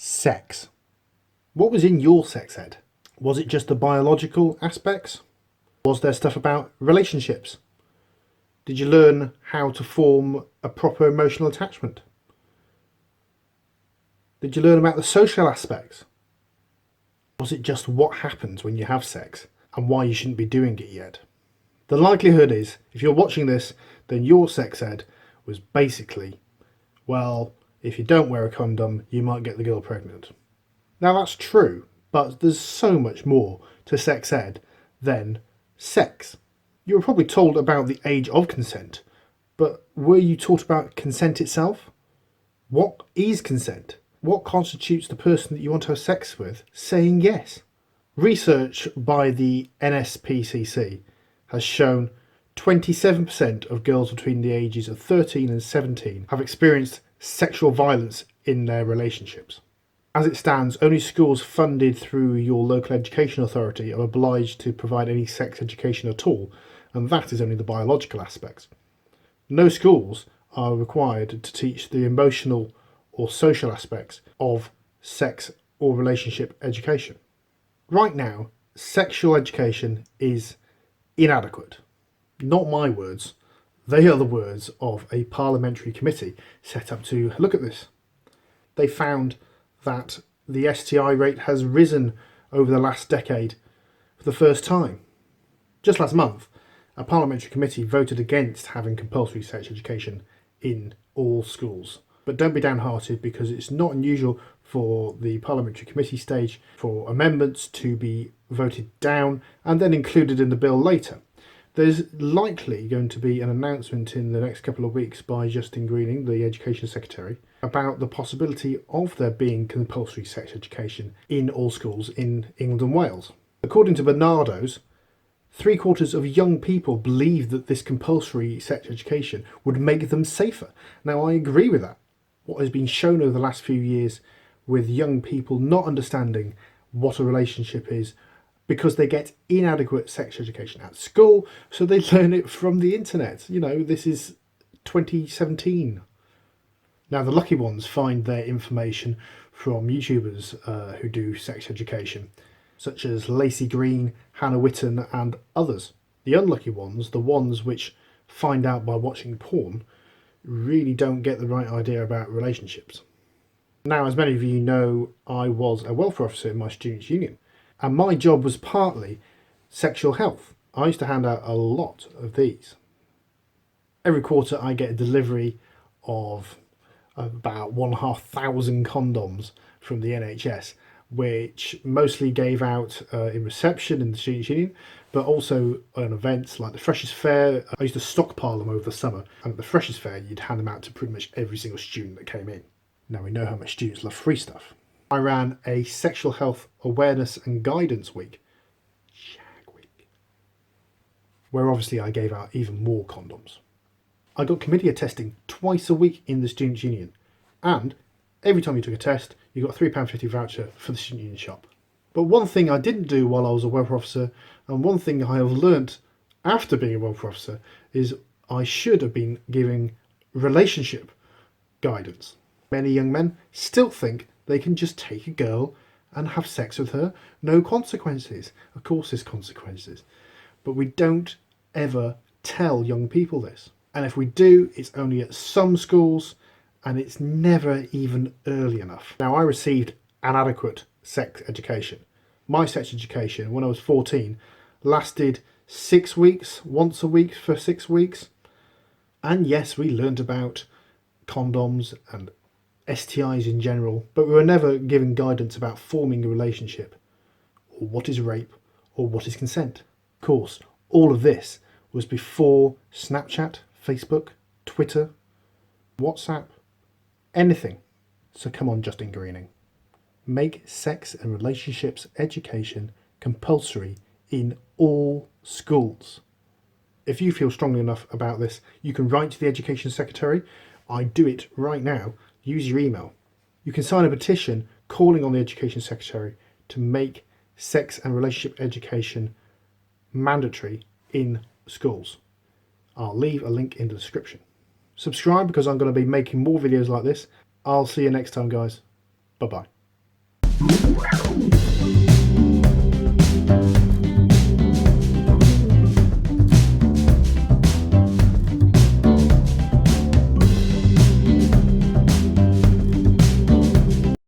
Sex. What was in your sex ed? Was it just the biological aspects? Was there stuff about relationships? Did you learn how to form a proper emotional attachment? Did you learn about the social aspects? Was it just what happens when you have sex and why you shouldn't be doing it yet? The likelihood is, if you're watching this, then your sex ed was basically, well, if you don't wear a condom, you might get the girl pregnant. Now that's true, but there's so much more to sex ed than sex. You were probably told about the age of consent, but were you taught about consent itself? What is consent? What constitutes the person that you want to have sex with saying yes? Research by the NSPCC has shown 27% of girls between the ages of 13 and 17 have experienced sexual violence in their relationships. As it stands, only schools funded through your local education authority are obliged to provide any sex education at all, and that is only the biological aspects. No schools are required to teach the emotional or social aspects of sex or relationship education. Right now, sexual education is inadequate. Not my words, they are the words of a parliamentary committee set up to look at this. They found that the STI rate has risen over the last decade for the first time. Just last month, a parliamentary committee voted against having compulsory sex education in all schools. But don't be downhearted, because it's not unusual for the parliamentary committee stage for amendments to be voted down and then included in the bill later. There's likely going to be an announcement in the next couple of weeks by Justin Greening, the Education Secretary, about the possibility of there being compulsory sex education in all schools in England and Wales. According to Bernardo's, 3/4 of young people believe that this compulsory sex education would make them safer. Now, I agree with that. What has been shown over the last few years with young people not understanding what a relationship is because they get inadequate sex education at school, so they learn it from the internet. You know, this is 2017. Now, the lucky ones find their information from YouTubers who do sex education, such as Lacey Green, Hannah Witten and others. The unlucky ones, the ones which find out by watching porn, really don't get the right idea about relationships. Now, as many of you know, I was a welfare officer in my students' union, and my job was partly sexual health. I used to hand out a lot of these. Every quarter I get a delivery of about 1,500 condoms from the NHS, which mostly gave out in reception in the Students' Union, but also on events like the Freshers' Fair. I used to stockpile them over the summer, and at the Freshers' Fair you'd hand them out to pretty much every single student that came in. Now, we know how much students love free stuff. I ran a Sexual Health Awareness and Guidance Week, Shag Week, where obviously I gave out even more condoms. I got chlamydia testing twice a week in the Students' Union, and every time you took a test, you got a £3.50 voucher for the Student Union shop. But one thing I didn't do while I was a welfare officer, and one thing I have learnt after being a welfare officer, is I should have been giving relationship guidance. Many young men still think they can just take a girl and have sex with her, no consequences. Of course there's consequences, but we don't ever tell young people this. And if we do, it's only at some schools, and it's never even early enough. Now, I received inadequate sex education. My sex education, when I was 14, lasted 6 weeks, once a week for 6 weeks. And yes, we learnt about condoms and STIs in general, but we were never given guidance about forming a relationship, or what is rape, or what is consent. Of course, all of this was before Snapchat, Facebook, Twitter, WhatsApp, anything. So come on, Justin Greening. Make sex and relationships education compulsory in all schools. If you feel strongly enough about this, you can write to the Education Secretary. I do it right now. Use your email. You can sign a petition calling on the Education Secretary to make sex and relationship education mandatory in schools. I'll leave a link in the description. Subscribe, because I'm going to be making more videos like this. I'll see you next time, guys. Bye-bye. bye.